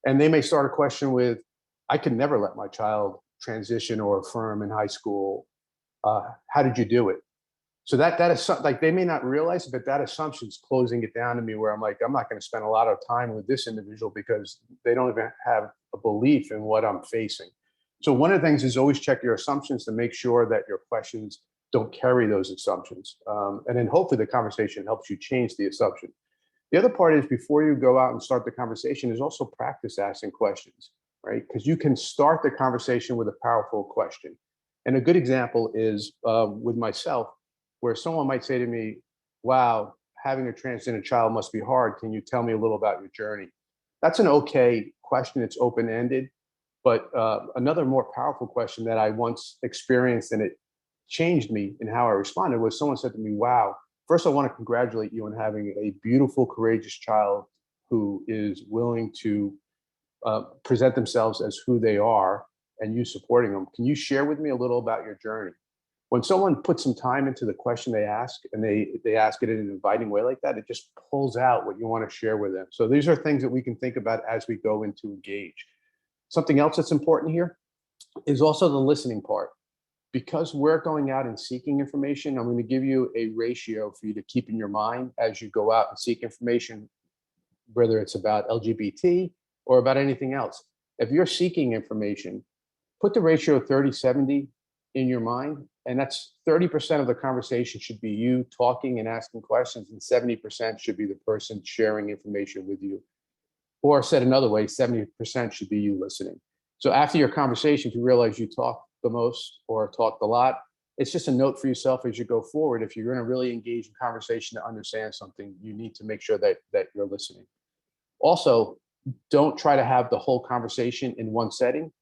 And they may start a question with, I could never let my child transition or affirm in high school. How did you do it? So that is like, they may not realize it, but that assumption is closing it down to me, where I'm like, I'm not going to spend a lot of time with this individual because they don't even have a belief in what I'm facing. So one of the things is always check your assumptions to make sure that your questions don't carry those assumptions. And then hopefully the conversation helps you change the assumption. The other part is before you go out and start the conversation is also practice asking questions, right? Because you can start the conversation with a powerful question. And a good example is with myself, where someone might say to me, wow, having a transgender child must be hard. Can you tell me a little about your journey? That's an okay question. It's open-ended. But another more powerful question that I once experienced, and it changed me in how I responded, was someone said to me, wow, first I want to congratulate you on having a beautiful, courageous child who is willing to present themselves as who they are and you supporting them. Can you share with me a little about your journey? When someone puts some time into the question they ask and they ask it in an inviting way like that, it just pulls out what you want to share with them. So these are things that we can think about as we go into engage. Something else that's important here is also the listening part. Because we're going out and seeking information, I'm going to give you a ratio for you to keep in your mind as you go out and seek information, whether it's about LGBT or about anything else. If you're seeking information, put the ratio 30-70 in your mind, and that's 30% of the conversation should be you talking and asking questions, and 70% should be the person sharing information with you. Or said another way, 70% should be you listening. So after your conversation, if you realize you talked the most or talked a lot, it's just a note for yourself as you go forward. If you're going to really engage in conversation to understand something, you need to make sure that you're listening. Also, don't try to have the whole conversation in one setting.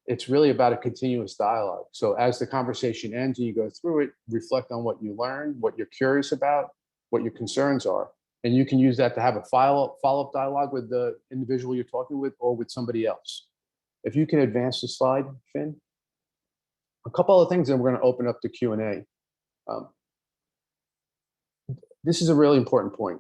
It's really about a continuous dialogue. So as the conversation ends and you go through it, reflect on what you learned, what you're curious about, what your concerns are. And you can use that to have a follow-up dialogue with the individual you're talking with or with somebody else. If you can advance the slide, Finn. A couple of things, and we're going to open up the Q&A. This is a really important point.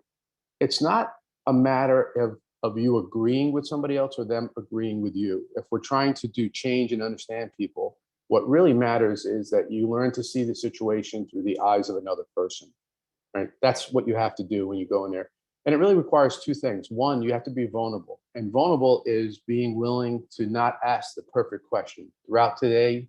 It's not a matter of you agreeing with somebody else or them agreeing with you. If we're trying to do change and understand people, what really matters is that you learn to see the situation through the eyes of another person, right? That's what you have to do when you go in there. And it really requires two things. One, you have to be vulnerable. And vulnerable is being willing to not ask the perfect question. Throughout today,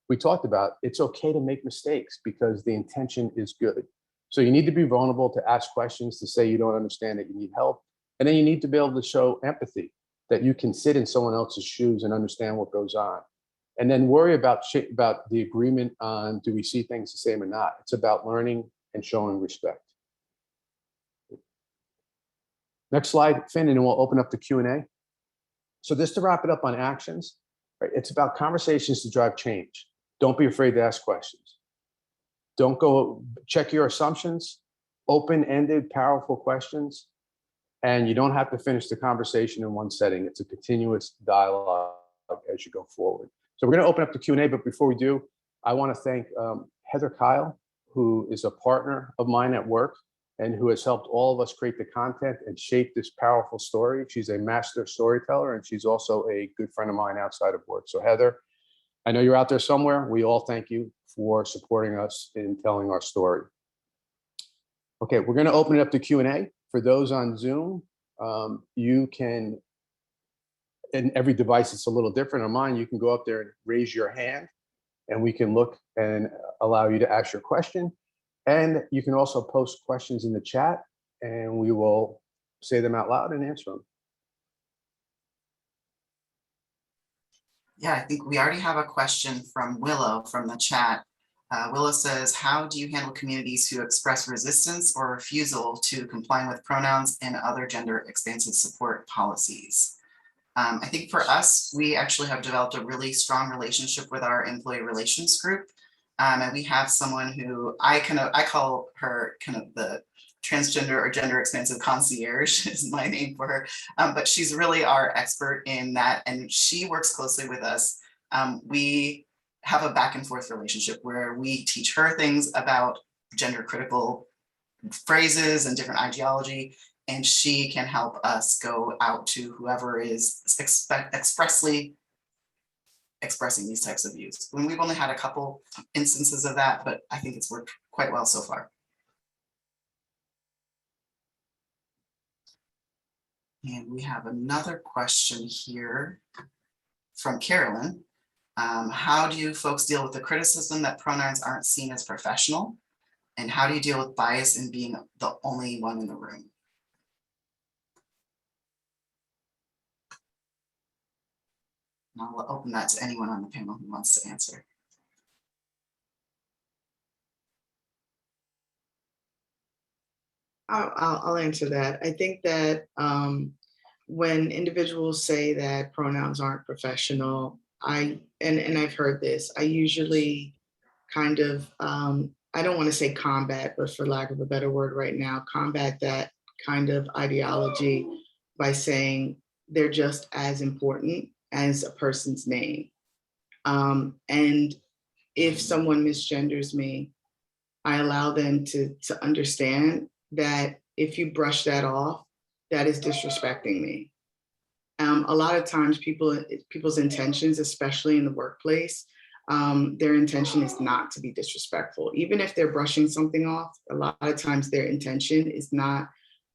we talked about it's okay to make mistakes because the intention is good. So you need to be vulnerable to ask questions, to say you don't understand, that you need help. And then you need to be able to show empathy, that you can sit in someone else's shoes and understand what goes on. And then worry about the agreement on, do we see things the same or not? It's about learning and showing respect. Next slide, Finn, and then we'll open up the Q&A. So just to wrap it up on actions, right? It's about conversations to drive change. Don't be afraid to ask questions. Don't go check your assumptions, open-ended, powerful questions. And you don't have to finish the conversation in one setting. It's a continuous dialogue as you go forward. So we're going to open up the Q&A, but before we do, I want to thank Heather Kyle, who is a partner of mine at work and who has helped all of us create the content and shape this powerful story. She's a master storyteller, and she's also a good friend of mine outside of work. So Heather, I know you're out there somewhere. We all thank you for supporting us in telling our story. Okay, we're going to open it up to Q&A. For those on Zoom, you can, in every device it's a little different. On mine, you can go up there and raise your hand, and we can look and allow you to ask your question. And you can also post questions in the chat, and we will say them out loud and answer them. Yeah, I think we already have a question from Willow from the chat. Willow says, how do you handle communities who express resistance or refusal to complying with pronouns and other gender expansive support policies? I think for us, we actually have developed a really strong relationship with our employee relations group. And we have someone who I call her kind of the transgender or gender expansive concierge is my name for her. But she's really our expert in that. And she works closely with us. We have a back and forth relationship where we teach her things about gender critical phrases and different ideology, and she can help us go out to whoever is expressly expressing these types of views. When we've only had a couple instances of that, but I think it's worked quite well so far. And we have another question here from Carolyn. How do you folks deal with the criticism that pronouns aren't seen as professional? And how do you deal with bias in being the only one in the room? And I'll open that to anyone on the panel who wants to answer. I'll answer that. I think that when individuals say that pronouns aren't professional, and I've heard this, I usually kind of, I don't want to say combat, but for lack of a better word right now, combat that kind of ideology by saying they're just as important as a person's name. And if someone misgenders me, I allow them to understand that if you brush that off, that is disrespecting me. A lot of times people's intentions, especially in the workplace, their intention is not to be disrespectful. Even if they're brushing something off, a lot of times their intention is not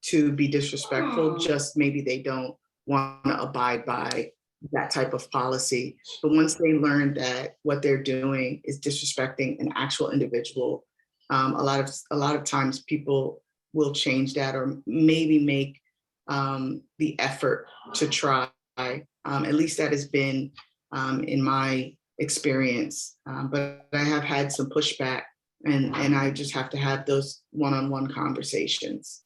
to be disrespectful, just maybe they don't want to abide by that type of policy. But once they learn that what they're doing is disrespecting an actual individual, a lot of times people will change that or maybe make the effort to try. At least that has been in my experience. But I have had some pushback, and I just have to have those one-on-one conversations.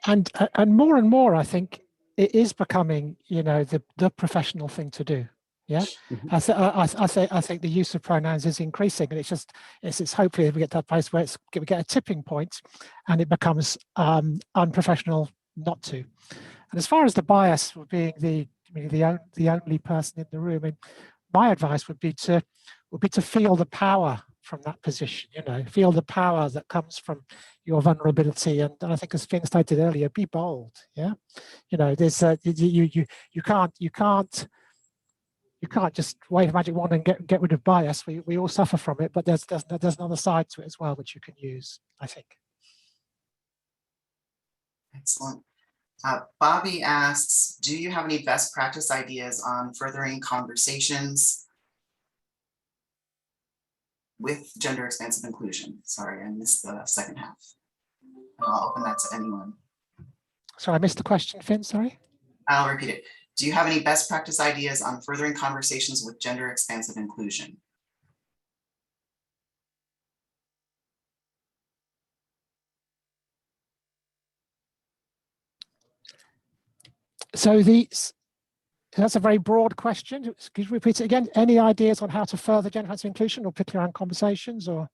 And more, I think it is becoming, the professional thing to do. Yeah, I think the use of pronouns is increasing, and it's hopefully we get to that place where we get a tipping point, and it becomes unprofessional not to. And as far as the bias for being the only person in the room, and my advice would be to feel the power from that position. Feel the power that comes from your vulnerability, and I think, as Finn stated earlier, be bold. Yeah, there's you can't just wave a magic wand and get rid of bias. We all suffer from it, but there's another side to it as well, which you can use, I think. Excellent. Bobby asks, do you have any best practice ideas on furthering conversations with gender expansive inclusion? Sorry, I missed the second half. I'll open that to anyone. Sorry, I missed the question, Finn, sorry. I'll repeat it. Do you have any best practice ideas on furthering conversations with gender expansive inclusion? So that's a very broad question. Could you repeat it again? Any ideas on how to further gender expansive inclusion, or particularly around conversations, or?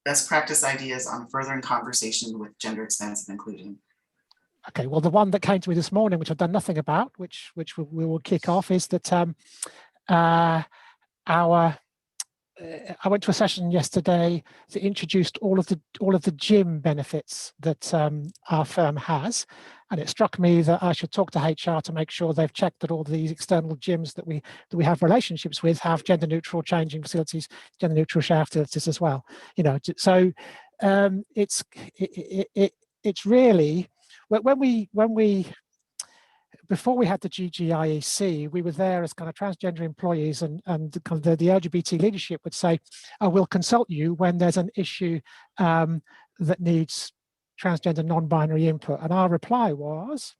Best practice ideas on furthering conversations with gender expansive inclusion. Okay, well, the one that came to me this morning, which I've done nothing about, which we will kick off, is that I went to a session yesterday that introduced all of the gym benefits that our firm has, and it struck me that I should talk to HR to make sure they've checked that all these external gyms that we have relationships with have gender neutral changing facilities, gender neutral shower facilities as well. So it's really when we before we had the GGIEC, we were there as kind of transgender employees, and kind of the LGBT leadership would say, "Oh, we'll consult you when there's an issue that needs transgender non-binary input." And our reply was,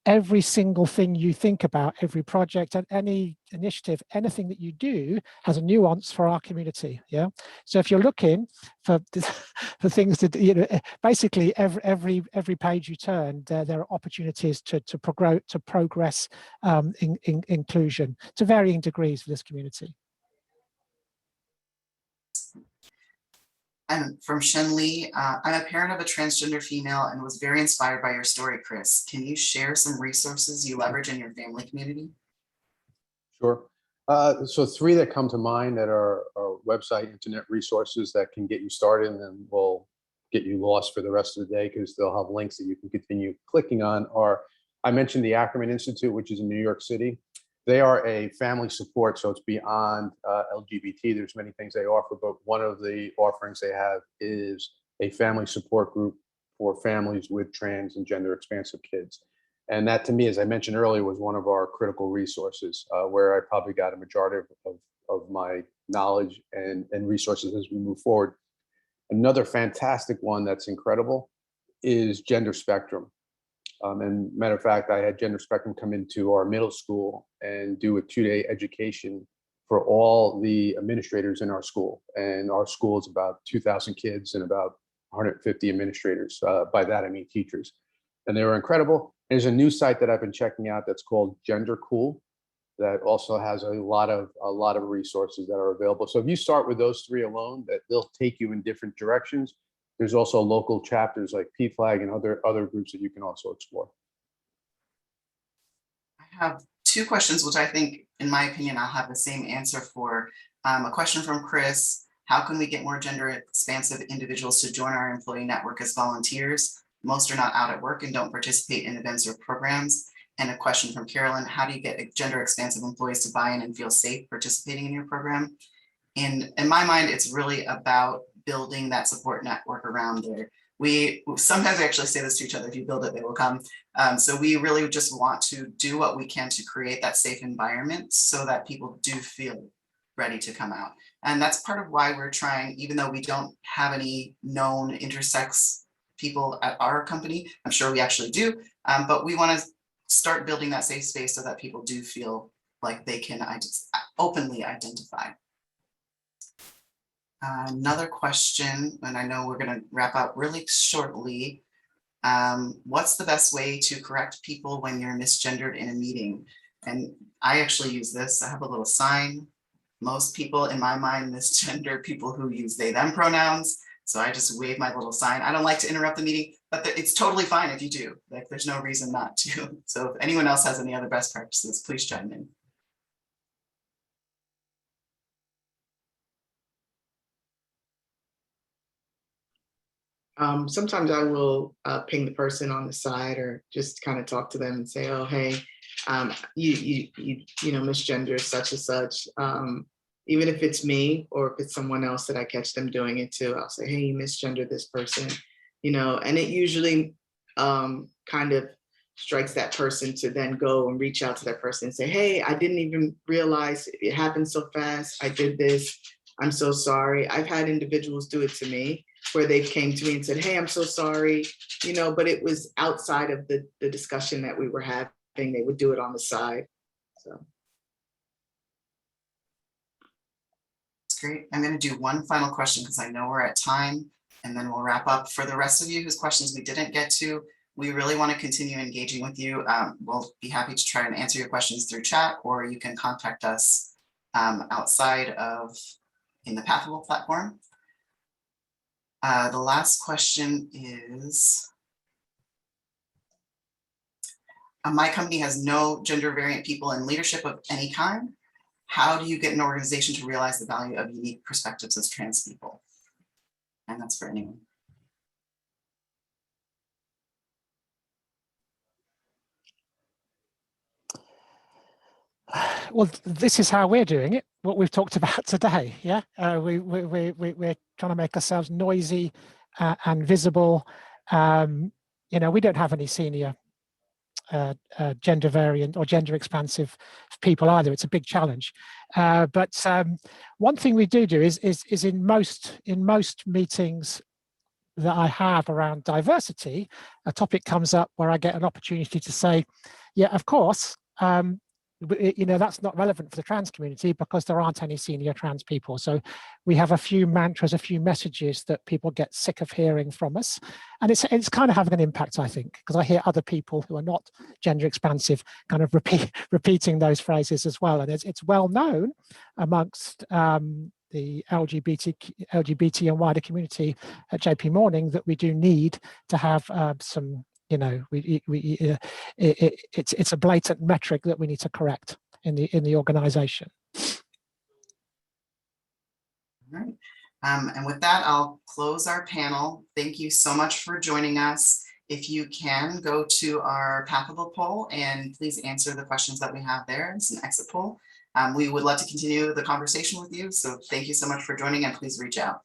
every single thing you think about, every project and any initiative, anything that you do has a nuance for our community. Yeah. So if you're looking for things to, basically every page you turn, there are opportunities to progress inclusion to varying degrees for this community. And from Shen Lee, I'm a parent of a transgender female and was very inspired by your story, Chris. Can you share some resources you leverage in your family community? Sure. So 3 that come to mind that are website internet resources that can get you started and will get you lost for the rest of the day, because they'll have links that you can continue clicking on, are, I mentioned the Ackerman Institute, which is in New York City. They are a family support, so it's beyond LGBT. There's many things they offer, but one of the offerings they have is a family support group for families with trans and gender expansive kids. And that, to me, as I mentioned earlier, was one of our critical resources, where I probably got a majority of my knowledge and resources as we move forward. Another fantastic one that's incredible is Gender Spectrum. And matter of fact, I had Gender Spectrum come into our middle school and do a 2-day education for all the administrators in our school. And our school is about 2,000 kids and about 150 administrators. By that, I mean teachers. And they were incredible. There's a new site that I've been checking out that's called Gender Cool, that also has a lot of resources that are available. So if you start with those 3 alone, that they'll take you in different directions. There's also local chapters like PFLAG and other groups that you can also explore. I have 2 questions, which I think, in my opinion, I'll have the same answer for. A question from Chris: how can we get more gender expansive individuals to join our employee network as volunteers? Most are not out at work and don't participate in events or programs. And a question from Carolyn: how do you get gender expansive employees to buy in and feel safe participating in your program? And in my mind, it's really about building that support network around there. We sometimes actually say this to each other: if you build it, they will come. So we really just want to do what we can to create that safe environment so that people do feel ready to come out. And that's part of why we're trying, even though we don't have any known intersex people at our company, I'm sure we actually do, but we want to start building that safe space so that people do feel like they can openly identify. Another question, and I know we're going to wrap up really shortly. What's the best way to correct people when you're misgendered in a meeting? And I actually use this. I have a little sign. Most people in my mind misgender people who use they, them pronouns. So I just wave my little sign. I don't like to interrupt the meeting, but it's totally fine if you do. Like, there's no reason not to. So if anyone else has any other best practices, please chime in. Sometimes I will ping the person on the side or just kind of talk to them and say, oh, hey, you know, misgender such and such. Even if it's me or if it's someone else that I catch them doing it too, I'll say, hey, you misgendered this person, you know, and it usually kind of strikes that person to then go and reach out to that person and say, hey, I didn't even realize it happened so fast. I did this. I'm so sorry. I've had individuals do it to me where they came to me and said, hey, I'm so sorry, you know, but it was outside of the discussion that we were having. They would do it on the side. So. That's great. I'm going to do one final question because I know we're at time, and then we'll wrap up. For the rest of you whose questions we didn't get to, we really want to continue engaging with you. We'll be happy to try and answer your questions through chat, or you can contact us outside of in the Pathable platform. The last question is, my company has no gender variant people in leadership of any kind. How do you get an organization to realize the value of unique perspectives as trans people? And that's for anyone. Well, this is how we're doing it, what we've talked about today. Yeah, we're trying to make ourselves noisy and visible. You know, we don't have any senior gender variant or gender expansive people either. It's a big challenge. But one thing we do is in most meetings that I have around diversity, a topic comes up where I get an opportunity to say, yeah, of course, you know, that's not relevant for the trans community because there aren't any senior trans people. So we have a few mantras, a few messages that people get sick of hearing from us. And it's kind of having an impact, I think, because I hear other people who are not gender expansive kind of repeating those phrases as well. And it's well known amongst the LGBT and wider community at JP Morning that we do need to have some, you know, it's a blatant metric that we need to correct in the organization. All right. And with that, I'll close our panel. Thank you so much for joining us. If you can, go to our Pathable poll and please answer the questions that we have there. It's an exit poll. We would love to continue the conversation with you. So thank you so much for joining, and please reach out.